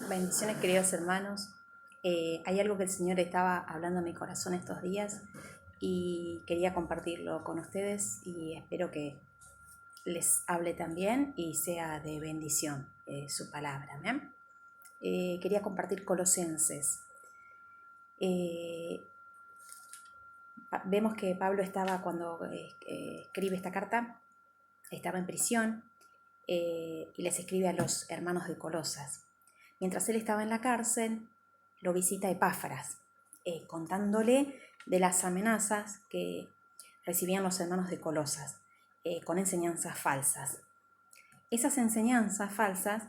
Bendiciones, queridos hermanos. Hay algo que el Señor estaba hablando a mi corazón estos días y quería compartirlo con ustedes y espero que les hable también y sea de bendición su palabra. ¿Amén? Quería compartir Colosenses. Vemos que Pablo estaba, cuando escribe esta carta, estaba en prisión y les escribe a los hermanos de Colosas. Mientras él estaba en la cárcel, lo visita Epáfras, contándole de las amenazas que recibían los hermanos de Colosas, con enseñanzas falsas. Esas enseñanzas falsas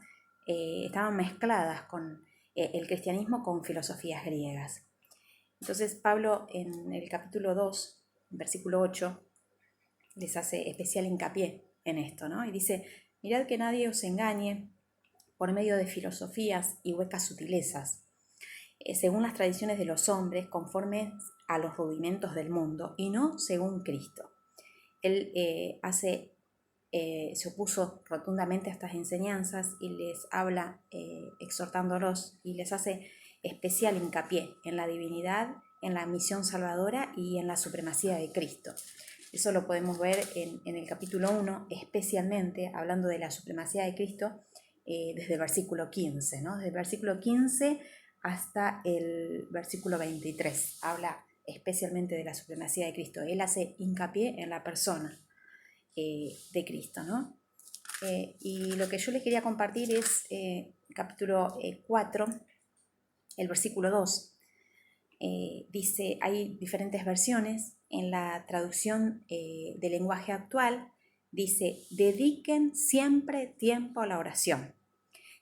estaban mezcladas con el cristianismo con filosofías griegas. Entonces Pablo en el capítulo 2, versículo 8, les hace especial hincapié en esto, ¿no? Y dice: mirad que nadie os engañe por medio de filosofías y huecas sutilezas, según las tradiciones de los hombres, conforme a los rudimentos del mundo, y no según Cristo. Él se opuso rotundamente a estas enseñanzas y les habla exhortándolos y les hace especial hincapié en la divinidad, en la misión salvadora y en la supremacía de Cristo. Eso lo podemos ver en el capítulo 1, especialmente hablando de la supremacía de Cristo, desde el versículo 15, ¿no? Desde el versículo 15 hasta el versículo 23. Habla especialmente de la supremacía de Cristo. Él hace hincapié en la persona de Cristo, ¿no? Y lo que yo les quería compartir es capítulo 4, el versículo 2. Dice, hay diferentes versiones. En la traducción del lenguaje actual dice: dediquen siempre tiempo a la oración,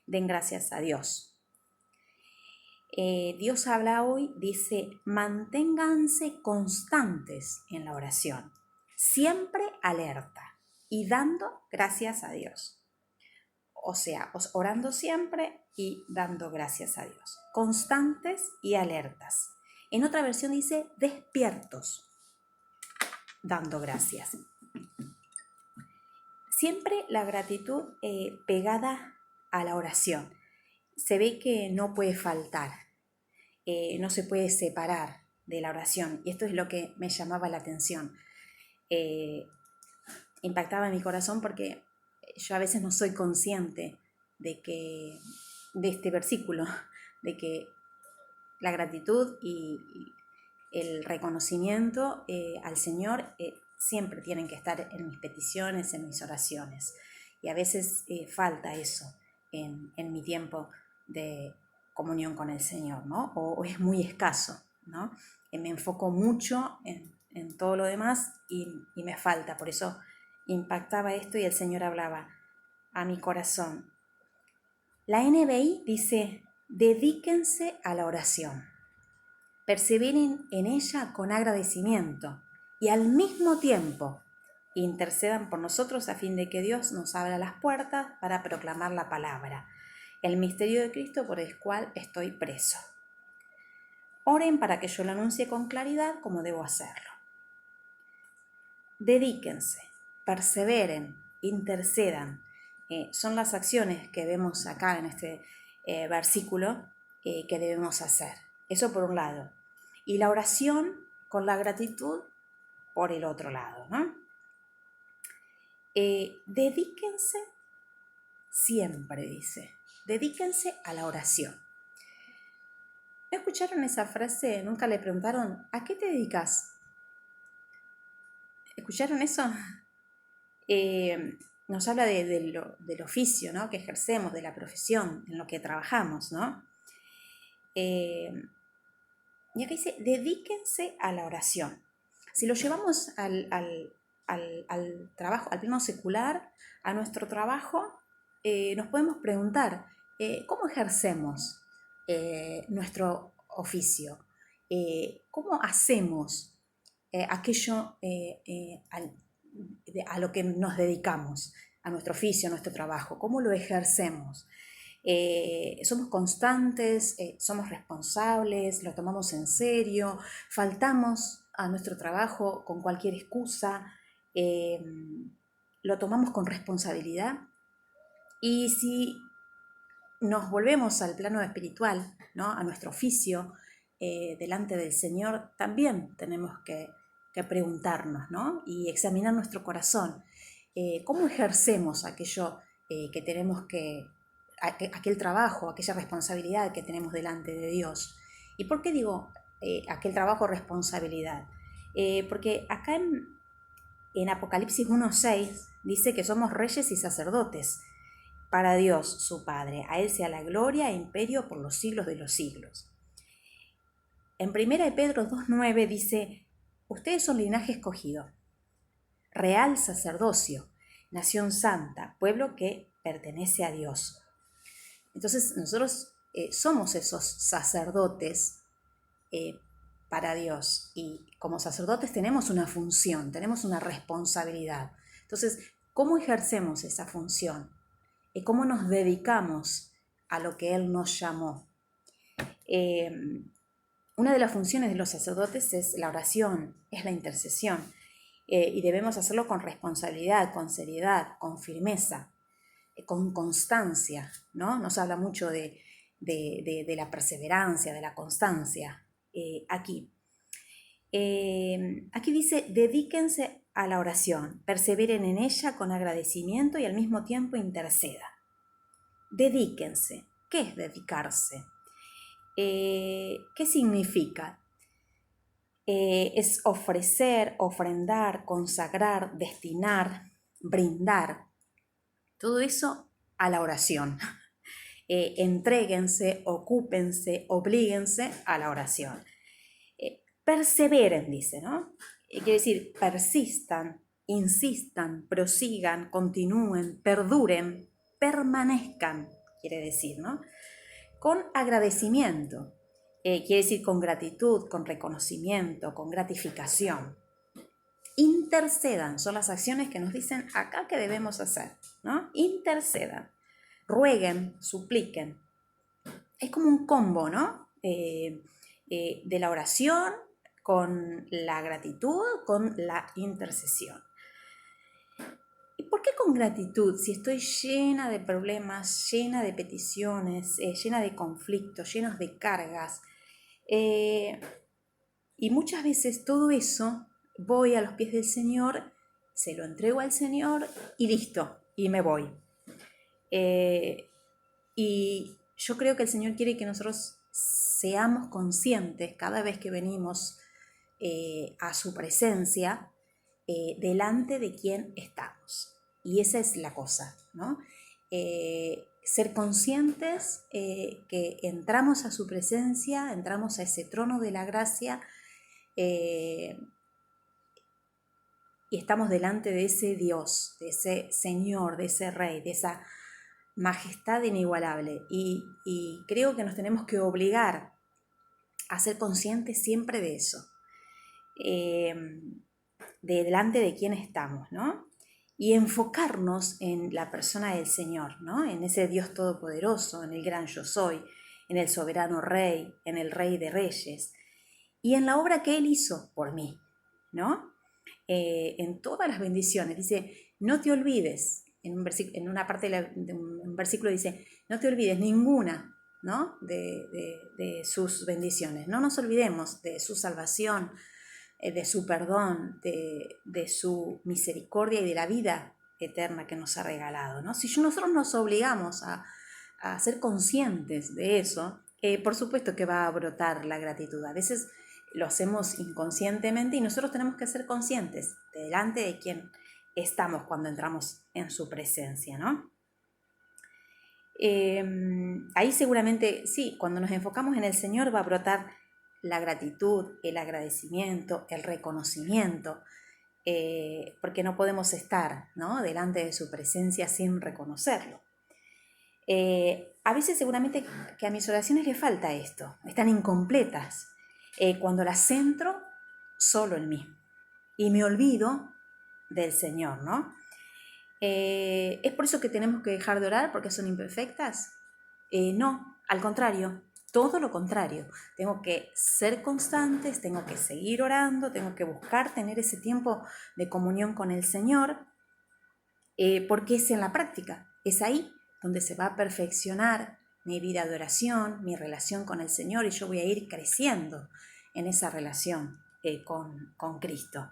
den gracias a Dios. Dios habla hoy, dice: manténganse constantes en la oración, siempre alerta y dando gracias a Dios. O sea, orando siempre y dando gracias a Dios, constantes y alertas. En otra versión dice: despiertos, dando gracias. Siempre la gratitud pegada a la oración. Se ve que no puede faltar, no se puede separar de la oración. Y esto es lo que me llamaba la atención. Impactaba en mi corazón porque yo a veces no soy consciente de este versículo, de que la gratitud y el reconocimiento al Señor siempre tienen que estar en mis peticiones, en mis oraciones. Y a veces falta eso en mi tiempo de comunión con el Señor, ¿no? O es muy escaso, ¿no? Me enfoco mucho en todo lo demás y me falta. Por eso impactaba esto y el Señor hablaba a mi corazón. La NBI dice: dedíquense a la oración. Perseveren en ella con agradecimiento y al mismo tiempo intercedan por nosotros a fin de que Dios nos abra las puertas para proclamar la palabra, el misterio de Cristo por el cual estoy preso. Oren para que yo lo anuncie con claridad como debo hacerlo. Dedíquense, perseveren, intercedan. Son las acciones que vemos acá en este versículo que debemos hacer. Eso por un lado. Y la oración con la gratitud por el otro lado, ¿no? Dedíquense siempre, dice. Dedíquense a la oración. ¿No escucharon esa frase? ¿Nunca le preguntaron: ¿a qué te dedicas? ¿Escucharon eso? Nos habla del oficio, ¿no?, que ejercemos, de la profesión, en lo que trabajamos, ¿no? Y acá dice: dedíquense a la oración. Si lo llevamos al trabajo, al plano secular, a nuestro trabajo, nos podemos preguntar: ¿cómo ejercemos nuestro oficio? ¿Cómo hacemos aquello a lo que nos dedicamos, a nuestro oficio, a nuestro trabajo? ¿Cómo lo ejercemos? Somos constantes, somos responsables, lo tomamos en serio, faltamos a nuestro trabajo con cualquier excusa, lo tomamos con responsabilidad. Y si nos volvemos al plano espiritual, ¿no? A nuestro oficio, delante del Señor, también tenemos que preguntarnos, ¿no? Y examinar nuestro corazón. ¿Cómo ejercemos aquello que tenemos aquel trabajo, aquella responsabilidad que tenemos delante de Dios? ¿Y por qué digo aquel trabajo responsabilidad? Porque acá en Apocalipsis 1:6 dice que somos reyes y sacerdotes para Dios, su Padre. A Él sea la gloria e imperio por los siglos de los siglos. En 1 de Pedro 2:9 dice, ustedes son linaje escogido, real sacerdocio, nación santa, pueblo que pertenece a Dios. Entonces nosotros somos esos sacerdotes para Dios, y como sacerdotes tenemos una función, tenemos una responsabilidad. Entonces, ¿cómo ejercemos esa función? ¿Cómo nos dedicamos a lo que Él nos llamó? Una de las funciones de los sacerdotes es la oración, es la intercesión, y debemos hacerlo con responsabilidad, con seriedad, con firmeza, con constancia, ¿no? Nos habla mucho de la perseverancia, de la constancia aquí. Aquí dice, dedíquense a la oración, perseveren en ella con agradecimiento y al mismo tiempo interceda. Dedíquense. ¿Qué es dedicarse? ¿Qué significa? Es ofrecer, ofrendar, consagrar, destinar, brindar. Todo eso a la oración. Entréguense, ocúpense, oblíguense a la oración. Perseveren, dice, ¿no? Quiere decir, persistan, insistan, prosigan, continúen, perduren, permanezcan, quiere decir, ¿no? Con agradecimiento, quiere decir con gratitud, con reconocimiento, con gratificación. Intercedan, son las acciones que nos dicen acá que debemos hacer, ¿no? Intercedan, rueguen, supliquen. Es como un combo, ¿no? De la oración con la gratitud, con la intercesión. ¿Y por qué con gratitud? Si estoy llena de problemas, llena de peticiones, llena de conflictos, llenos de cargas. Y muchas veces todo eso voy a los pies del Señor, se lo entrego al Señor y listo, y me voy. Y yo creo que el Señor quiere que nosotros seamos conscientes cada vez que venimos a su presencia, delante de quién estamos. Y esa es la cosa, ¿no? Ser conscientes que entramos a su presencia, entramos a ese trono de la gracia, y estamos delante de ese Dios, de ese Señor, de ese Rey, de esa majestad inigualable. Y creo que nos tenemos que obligar a ser conscientes siempre de eso. De delante de quién estamos, ¿no? Y enfocarnos en la persona del Señor, ¿no? En ese Dios todopoderoso, en el gran yo soy, en el soberano Rey, en el Rey de Reyes, y en la obra que Él hizo por mí, ¿no? En todas las bendiciones. Dice, no te olvides, en una parte de un versículo dice, no te olvides ninguna, ¿no? de sus bendiciones. No nos olvidemos de su salvación, de su perdón, de su misericordia y de la vida eterna que nos ha regalado, ¿no? Si nosotros nos obligamos a ser conscientes de eso, por supuesto que va a brotar la gratitud. A veces lo hacemos inconscientemente y nosotros tenemos que ser conscientes de delante de quién estamos cuando entramos en su presencia, ¿no? Ahí seguramente, sí, cuando nos enfocamos en el Señor va a brotar la gratitud, el agradecimiento, el reconocimiento, porque no podemos estar, ¿no?, delante de su presencia sin reconocerlo. A veces seguramente que a mis oraciones le falta esto, están incompletas, cuando las centro solo en mí y me olvido del Señor, ¿no? ¿Es por eso que tenemos que dejar de orar porque son imperfectas? No, al contrario, todo lo contrario. Tengo que ser constantes, tengo que seguir orando, tengo que buscar tener ese tiempo de comunión con el Señor, porque es en la práctica, es ahí donde se va a perfeccionar mi vida de oración, mi relación con el Señor, y yo voy a ir creciendo en esa relación con Cristo.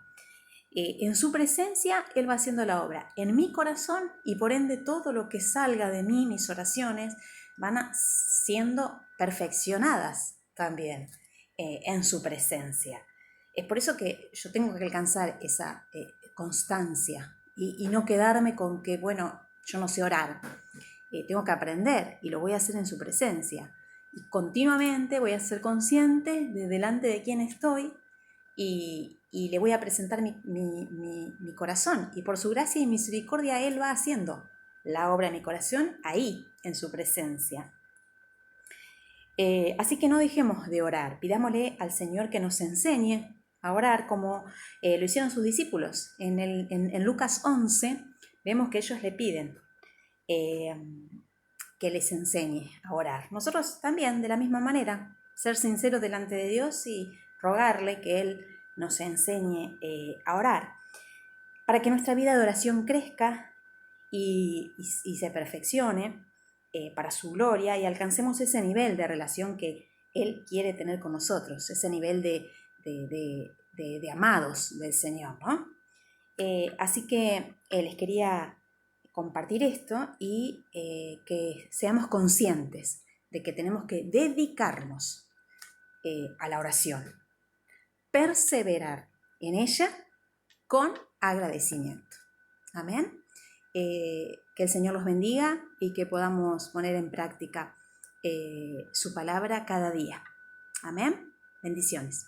En su presencia Él va haciendo la obra en mi corazón, y por ende todo lo que salga de mí, mis oraciones, van siendo perfeccionadas también en su presencia. Es por eso que yo tengo que alcanzar esa constancia y no quedarme con que, bueno, yo no sé orar. Tengo que aprender, y lo voy a hacer en su presencia. Y continuamente voy a ser consciente de delante de quién estoy, y le voy a presentar mi corazón. Y por su gracia y misericordia Él va haciendo la obra en mi corazón ahí, en su presencia. Así que no dejemos de orar. Pidámosle al Señor que nos enseñe a orar como lo hicieron sus discípulos. En Lucas 11 vemos que ellos le piden que les enseñe a orar. Nosotros también, de la misma manera, ser sinceros delante de Dios y rogarle que Él nos enseñe a orar, para que nuestra vida de oración crezca y se perfeccione para su gloria, y alcancemos ese nivel de relación que Él quiere tener con nosotros, ese nivel de amados del Señor, ¿no? Así que les quería compartir esto, y que seamos conscientes de que tenemos que dedicarnos a la oración, perseverar en ella con agradecimiento. Amén. Que el Señor los bendiga y que podamos poner en práctica su palabra cada día. Amén. Bendiciones.